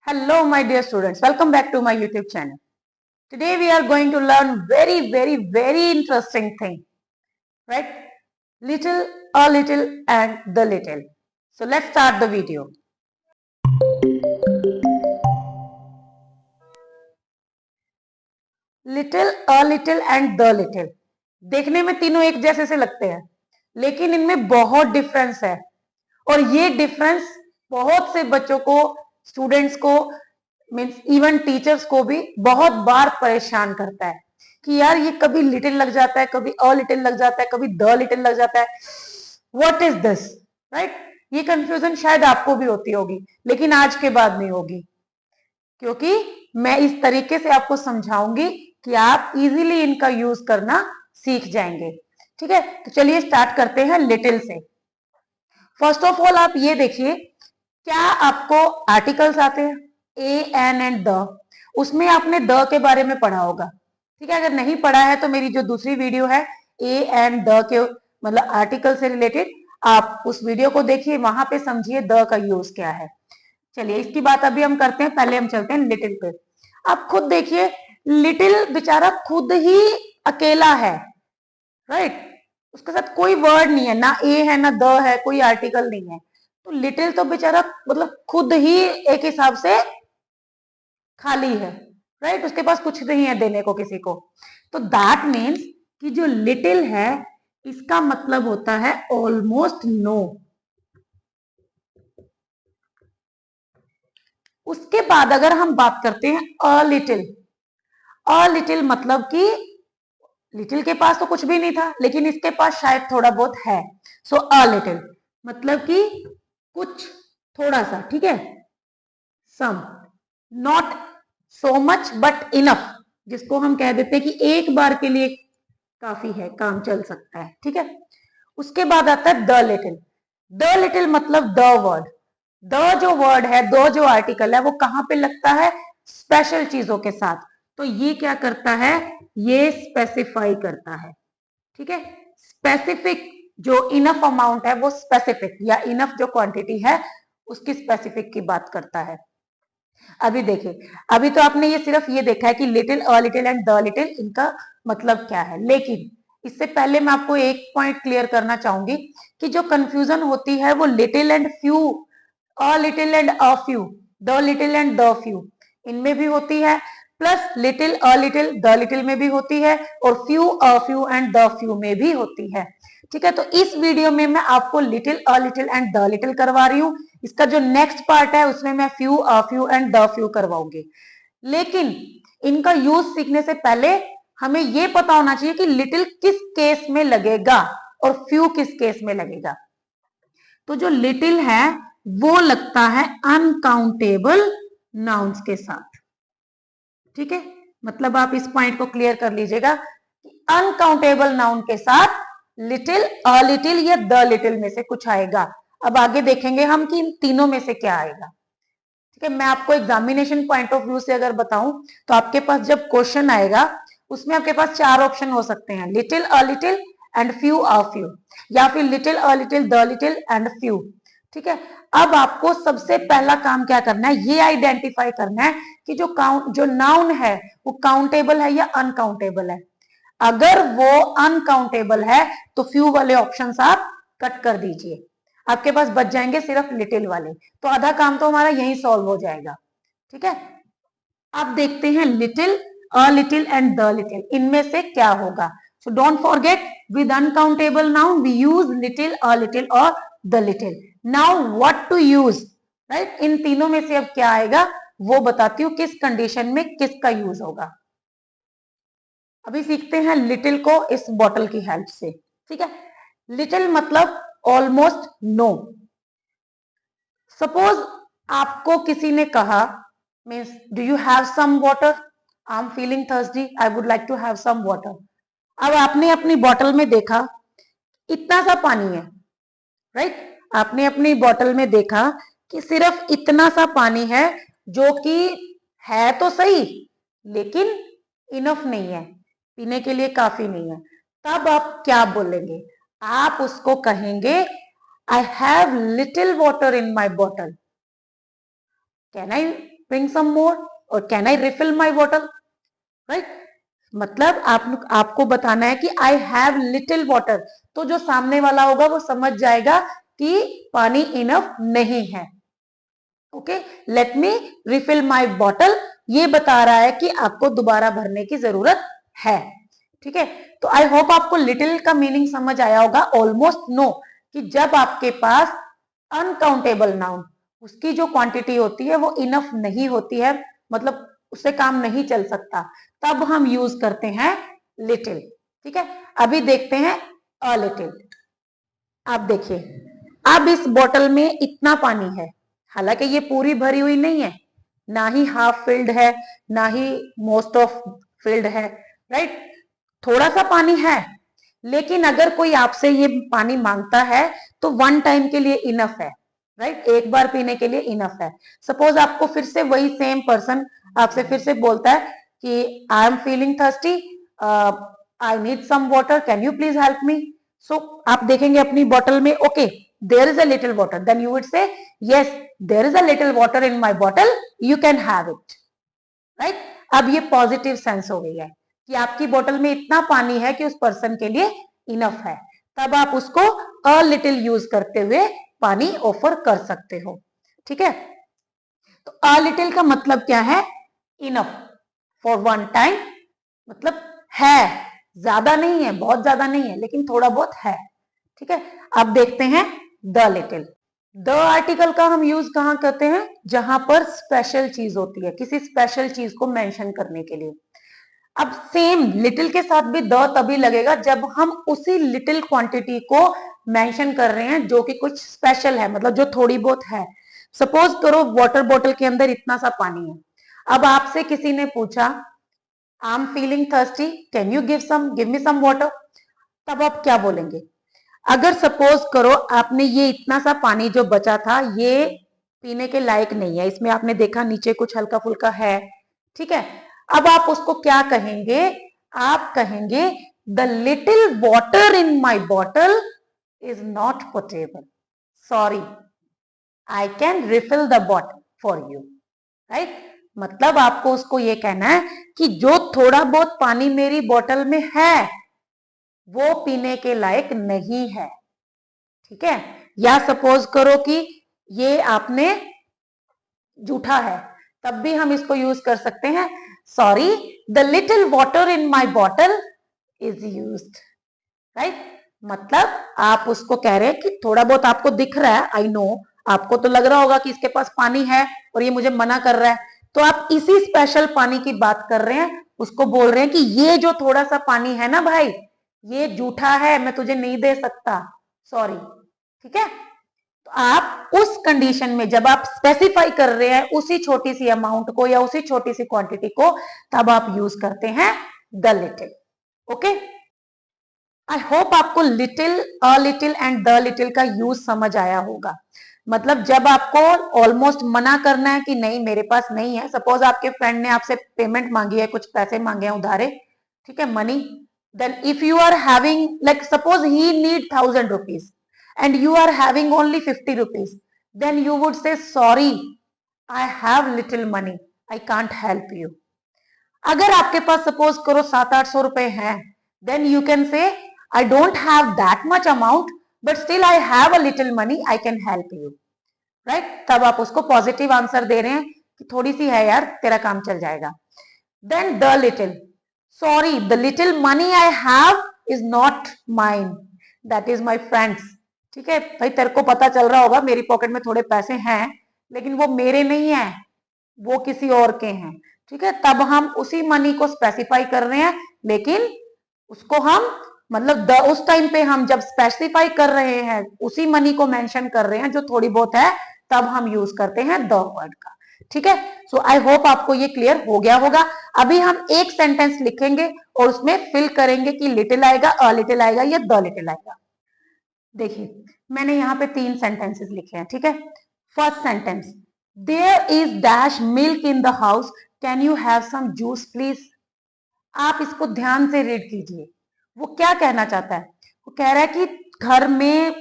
Hello, my dear students. Welcome back to my YouTube channel. Today we are going to learn very interesting thing, right? Little, a little, and the little. So let's start the video. Little, a little, and the little. देखने में तीनों एक जैसे से लगते हैं, लेकिन इनमें बहुत डिफरेंस है और ये डिफरेंस बहुत से बच्चों को, स्टूडेंट्स को, मीन्स इवन टीचर्स को भी बहुत बार परेशान करता है कि यार ये कभी लिटिल लग जाता है, कभी अ लिटिल लग जाता है, कभी द लिटिल लग जाता है. What is this, right? ये कंफ्यूजन शायद आपको भी होती होगी, लेकिन आज के बाद नहीं होगी, क्योंकि मैं इस तरीके से आपको समझाऊंगी कि आप इजीली इनका यूज करना सीख जाएंगे. ठीक है, तो चलिए स्टार्ट करते हैं लिटिल से. फर्स्ट ऑफ ऑल आप ये देखिए, क्या आपको आर्टिकल्स आते हैं ए, एन एंड द? उसमें आपने द के बारे में पढ़ा होगा. ठीक है, अगर नहीं पढ़ा है तो मेरी जो दूसरी वीडियो है ए एंड द के मतलब आर्टिकल से रिलेटेड, आप उस वीडियो को देखिए, वहां पे समझिए द का यूज क्या है. चलिए इसकी बात अभी हम करते हैं, पहले हम चलते हैं लिटिल पे. आप खुद देखिए, लिटिल बेचारा खुद ही अकेला है, राइट? उसके साथ कोई वर्ड नहीं है, ना ए है ना द है, कोई आर्टिकल नहीं है. तो लिटिल तो बेचारा मतलब खुद ही एक हिसाब से खाली है, राइट? उसके पास कुछ नहीं है देने को किसी को. तो दैट मीन्स कि जो लिटिल है इसका मतलब होता है ऑलमोस्ट नो. उसके बाद अगर हम बात करते हैं अ लिटिल, अ लिटिल मतलब कि लिटिल के पास तो कुछ भी नहीं था, लेकिन इसके पास शायद थोड़ा बहुत है. सो अ लिटिल मतलब कि कुछ, थोड़ा सा, ठीक है? Some, not so much but enough, जिसको हम कह देते हैं कि एक बार के लिए काफी है, काम चल सकता है. ठीक है, उसके बाद आता है द लिटिल. द लिटिल मतलब द वर्ड. द जो वर्ड है, द जो आर्टिकल है, वो कहां पे लगता है? स्पेशल चीजों के साथ. तो ये क्या करता है? ये स्पेसिफाई करता है. ठीक है, स्पेसिफिक जो इनफ अमाउंट है वो स्पेसिफिक, या इनफ जो क्वांटिटी है उसकी स्पेसिफिक की बात करता है. अभी देखिए, अभी तो आपने ये सिर्फ ये देखा है कि little, a little and the little, इनका मतलब क्या है. लेकिन इससे पहले मैं आपको एक पॉइंट क्लियर करना चाहूंगी कि जो कंफ्यूजन होती है वो little and few, a little and a few, the little and the few, इनमें भी होती है. Plus little, a little, the little में भी होती है, और few, a few and the few में भी होती है. ठीक है, तो इस वीडियो में मैं आपको little, a little and the little करवा रही हूं. इसका जो नेक्स्ट पार्ट है उसमें मैं few, a few and the few करवाऊंगी. लेकिन इनका यूज सीखने से पहले हमें यह पता होना चाहिए कि लिटिल किस केस में लगेगा और फ्यू किस केस में लगेगा. तो जो लिटिल है वो लगता है अनकाउंटेबल नाउन्स के साथ. ठीक है, मतलब आप इस पॉइंट को क्लियर कर लीजिएगा कि अनकाउंटेबल नाउन के साथ लिटिल, अ लिटिल या द लिटिल में से कुछ आएगा. अब आगे देखेंगे हम कि इन तीनों में से क्या आएगा. ठीक है, मैं आपको एग्जामिनेशन पॉइंट ऑफ व्यू से अगर बताऊं तो आपके पास जब क्वेश्चन आएगा उसमें आपके पास चार ऑप्शन हो सकते हैं, little, a little and few, a few, या फिर little, a little, the little and few. ठीक है, अब आपको सबसे पहला काम क्या करना है, ये आइडेंटिफाई करना है कि जो नाउन है वो काउंटेबल है या अनकाउंटेबल है. अगर वो अनकाउंटेबल है तो फ्यू वाले ऑप्शंस आप कट कर दीजिए, आपके पास बच जाएंगे सिर्फ लिटिल वाले. तो आधा काम तो हमारा यही सॉल्व हो जाएगा. ठीक है, अब देखते हैं little, a little and the little, इनमें से क्या होगा. So don't forget, with uncountable noun we use little, a little और the little. Now what to use, right? इन तीनों में से अब क्या आएगा वो बताती हूं, किस कंडीशन में किसका यूज होगा. अभी सीखते हैं लिटिल को इस बॉटल की हेल्प से. ठीक है, लिटिल मतलब ऑलमोस्ट नो. सपोज आपको किसी ने कहा, means do you have some water, I am feeling thirsty, I would like to have some water. अब आपने अपनी बॉटल में देखा इतना सा पानी है, राइट? आपने अपनी बॉटल में देखा कि सिर्फ इतना सा पानी है, जो कि है तो सही लेकिन इनफ नहीं है, पीने के लिए काफी नहीं है. तब आप क्या बोलेंगे? आप उसको कहेंगे I have little water in my bottle. Can I bring some more or can I refill my bottle, right? मतलब आपको बताना है कि आई हैव लिटिल वाटर, तो जो सामने वाला होगा वो समझ जाएगा कि पानी इनफ नहीं है। ओके, लेट मी रिफिल माई बॉटल, ये बता रहा है कि आपको दोबारा भरने की जरूरत है। ठीक है, तो आई होप आपको लिटिल का मीनिंग समझ आया होगा। ऑलमोस्ट नो कि जब आपके पास अनकाउंटेबल नाउन, उसकी जो क्वांटिटी होती है वो इनफ नहीं होती है, मतलब उससे काम नहीं चल सकता, तब हम यूज करते हैं लिटिल। ठीक है, अभी देखते हैं अ लिटिल। आप देखिए, अब इस बोतल में इतना पानी है, हालांकि ये पूरी भरी हुई नहीं है, ना ही हाफ फिल्ड है, ना ही मोस्ट ऑफ फिल्ड है, राइट? थोड़ा सा पानी है, लेकिन अगर कोई आपसे ये पानी मांगता है तो वन टाइम के लिए इनफ है, राइट? एक बार पीने के लिए इनफ है। सपोज आपको फिर से वही सेम पर्सन आपसे फिर से बोलता है कि I am feeling thirsty, I need some water, can you please help me? So आप देखेंगे अपनी बॉटल में, okay there is a little water, then you would say yes there is a little water in my bottle, you can have it, right? अब ये positive sense हो गई है कि आपकी बोतल में इतना पानी है कि उस पर्सन के लिए इनफ है, तब आप उसको अ लिटिल यूज करते हुए पानी ऑफर कर सकते हो। ठीक है, तो अ लिटिल का मतलब क्या है? इनफ, फॉर वन टाइम, मतलब है, ज्यादा नहीं है, बहुत ज्यादा नहीं है, लेकिन थोड़ा बहुत है। ठीक है, अब देखते हैं द लिटिल। द आर्टिकल का हम यूज कहां करते हैं? जहां पर स्पेशल चीज होती है, किसी स्पेशल चीज को मेंशन करने के लिए। अब सेम लिटिल के साथ भी द तभी लगेगा जब हम उसी लिटिल क्वांटिटी को मेंशन कर रहे हैं जो कि कुछ स्पेशल है, मतलब जो थोड़ी बहुत है। सपोज करो वाटर बॉटल के अंदर इतना सा पानी है, अब आपसे किसी ने पूछा I am feeling thirsty, can you give me some water, तब आप क्या बोलेंगे? अगर सपोज करो आपने ये इतना सा पानी जो बचा था ये पीने के लायक नहीं है, इसमें आपने देखा नीचे कुछ हल्का फुल्का है, ठीक है, अब आप उसको क्या कहेंगे? आप कहेंगे the little water in my bottle is not potable, sorry I can refill the bottle for you, right? मतलब आपको उसको ये कहना है कि जो थोड़ा बहुत पानी मेरी बोतल में है वो पीने के लायक नहीं है। ठीक है, या सपोज करो कि ये आपने जूठा है, तब भी हम इसको यूज कर सकते हैं, sorry the little water in my bottle is used, right? मतलब आप उसको कह रहे हैं कि थोड़ा बहुत आपको दिख रहा है, आई नो, आपको तो लग रहा होगा कि इसके पास पानी है और ये मुझे मना कर रहा है, तो आप इसी स्पेशल पानी की बात कर रहे हैं, उसको बोल रहे हैं कि ये जो थोड़ा सा पानी है ना भाई, ये जूठा है, मैं तुझे नहीं दे सकता, सॉरी। ठीक है, तो आप उस कंडीशन में जब आप स्पेसिफाई कर रहे हैं उसी छोटी सी अमाउंट को या उसी छोटी सी क्वांटिटी को, तब आप यूज करते हैं the little. Okay, I hope आपको little, a little and the little का यूज समझ आया होगा। मतलब जब आपको ऑलमोस्ट मना करना है कि नहीं मेरे पास नहीं है, सपोज आपके फ्रेंड ने आपसे पेमेंट मांगी है, कुछ पैसे मांगे हैं उधारे, ठीक है, money, then if you are having like suppose he need 1000 rupees and you are having only 50 rupees, then you would say sorry I have little money, I can't help you. अगर आपके पास सपोज करो 700-800 रुपए हैं, then you can say I don't have that much amount but still I have a little money, I can help you, right? तब आप उसको positive answer दे रहे हैं कि थोड़ी सी है यार, तेरा काम चल जाएगा। then the little, sorry the little money I have is not mine, that is my friends। ठीक है भाई, तेरे को पता चल रहा होगा मेरी पॉकेट में थोड़े पैसे हैं, लेकिन वो मेरे नहीं है, वो किसी और के हैं। ठीक है, तब हम उसी मनी को स्पेसिफाई कर रहे हैं, लेकिन उसको हम मतलब उस टाइम पे हम जब स्पेसिफाई कर रहे हैं उसी मनी को मेंशन कर रहे हैं जो थोड़ी बहुत है, तब हम यूज करते हैं द वर्ड का। ठीक है, सो आई होप आपको ये क्लियर हो गया होगा। अभी हम एक सेंटेंस लिखेंगे और उसमें फिल करेंगे कि लिटिल आएगा, अ लिटिल आएगा या द लिटिल आएगा। देखिए मैंने यहाँ पे 3 सेंटेंसेस लिखे हैं। ठीक है, first sentence, there is dash milk in the house, can you have some juice please. आप इसको ध्यान से रीड कीजिए, वो क्या कहना चाहता है? वो कह रहा है कि घर में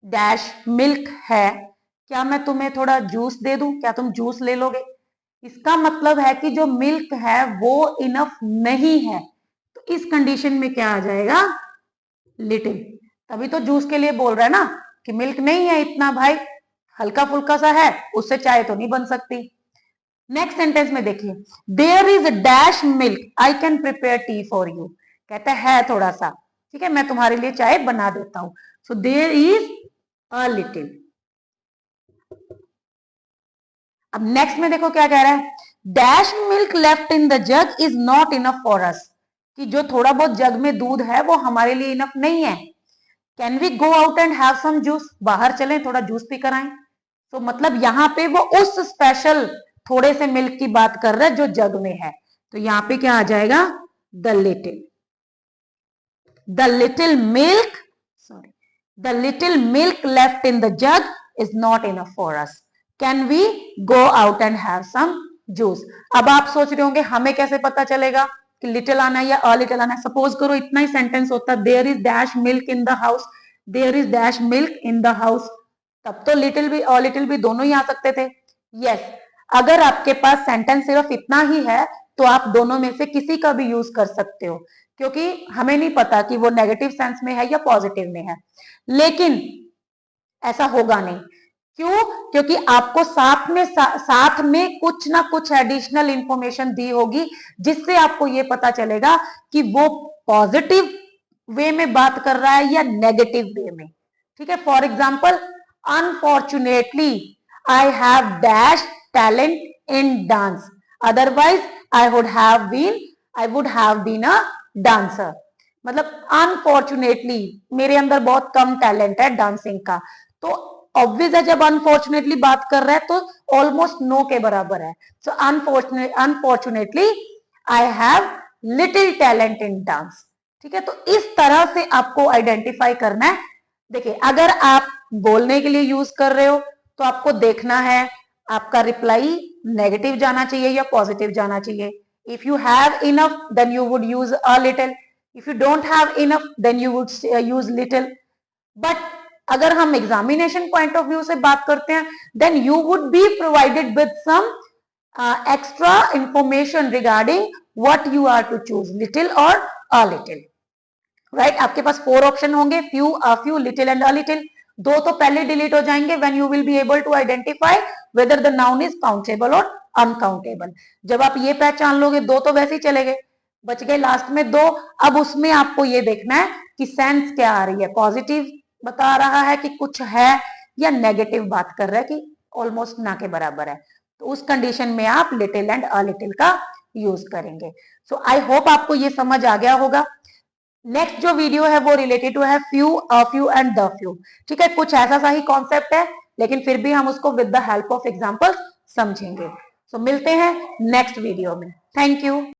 डैश मिल्क है, क्या मैं तुम्हें थोड़ा जूस दे दूं, क्या तुम जूस ले लोगे? इसका मतलब है कि जो मिल्क है वो इनफ नहीं है, तो इस कंडीशन में क्या आ जाएगा, लिटिल। तभी तो जूस के लिए बोल रहा है ना कि मिल्क नहीं है इतना भाई, हल्का फुल्का सा है, उससे चाय तो नहीं बन सकती। नेक्स्ट सेंटेंस में देखिए, there is dash milk I can prepare tea for you. कहता है थोड़ा सा, ठीक है, मैं तुम्हारे लिए चाय बना देता हूं। So there is a little. अब नेक्स्ट में देखो क्या कह रहा है, dash milk left in the jug is not enough for us, कि जो थोड़ा बहुत जग में दूध है वो हमारे लिए इनफ नहीं है। Can we go out and have some juice, बाहर चलें थोड़ा जूस पी कर आए। तो मतलब यहाँ पे वो उस स्पेशल थोड़े से मिल्क की बात कर रहा है जो जग में है। तो यहाँ पे क्या आ जाएगा, the little. The little milk, sorry, the little milk left in the jug is not enough for us, can we go out and have some juice. अब आप सोच रहे होंगे हमें कैसे पता चलेगा कि लिटिल आना है या अ लिटिल आना है। सपोज करो इतना ही सेंटेंस होता, there is dash milk in the house, there is dash milk in the house, तब तो लिटिल भी अ लिटिल भी दोनों ही आ सकते थे। यस, अगर आपके पास सेंटेंस सिर्फ इतना ही है तो आप दोनों में से किसी का भी यूज कर सकते हो, क्योंकि हमें नहीं पता कि वो नेगेटिव सेंस में है या पॉजिटिव में है। लेकिन ऐसा होगा नहीं, क्यों, क्योंकि आपको साथ में कुछ ना कुछ एडिशनल इंफॉर्मेशन दी होगी जिससे आपको ये पता चलेगा कि वो पॉजिटिव वे में बात कर रहा है या नेगेटिव वे में। ठीक है, for example, unfortunately I have dash talent in dance, otherwise I would have been a dancer. मतलब अनफॉर्चुनेटली मेरे अंदर बहुत कम टैलेंट है डांसिंग का, तो ऑब्वियस है जब अनफॉर्चुनेटली बात कर रहा है तो ऑलमोस्ट नो के बराबर है। So unfortunately I have little talent in dance. ठीक है, तो इस तरह से आपको आइडेंटिफाई करना है। देखिए, अगर आप बोलने के लिए यूज कर रहे हो तो आपको देखना है आपका रिप्लाई नेगेटिव जाना चाहिए या पॉजिटिव जाना चाहिए। If you have enough then you would use a little, if you don't have enough then you would use little. But अगर हम एग्जामिनेशन पॉइंट ऑफ व्यू से बात करते हैं then you would be provided with some extra information regarding what you are to choose, little और a little. Right, आपके पास 4 option होंगे, few, a few, little and a little. 2 तो पहले डिलीट हो जाएंगे when you will be able to identify whether the noun is countable और uncountable. जब आप ये पहचान लोगे 2 तो वैसे ही चले गए, बच गए लास्ट में 2। अब उसमें आपको ये देखना है कि सेंस क्या आ रही है, पॉजिटिव बता रहा है कि कुछ है या नेगेटिव बात कर रहा है कि ऑलमोस्ट ना के बराबर है। तो उस कंडीशन में आप लिटिल एंड अ लिटिल का यूज करेंगे। सो आई होप आपको ये समझ आ गया होगा। नेक्स्ट जो वीडियो है वो रिलेटेड टू है few, a few and the few. ठीक है, कुछ ऐसा सा ही कॉन्सेप्ट है लेकिन फिर भी हम उसको with the help of examples समझेंगे। सो मिलते हैं नेक्स्ट वीडियो में। Thank you.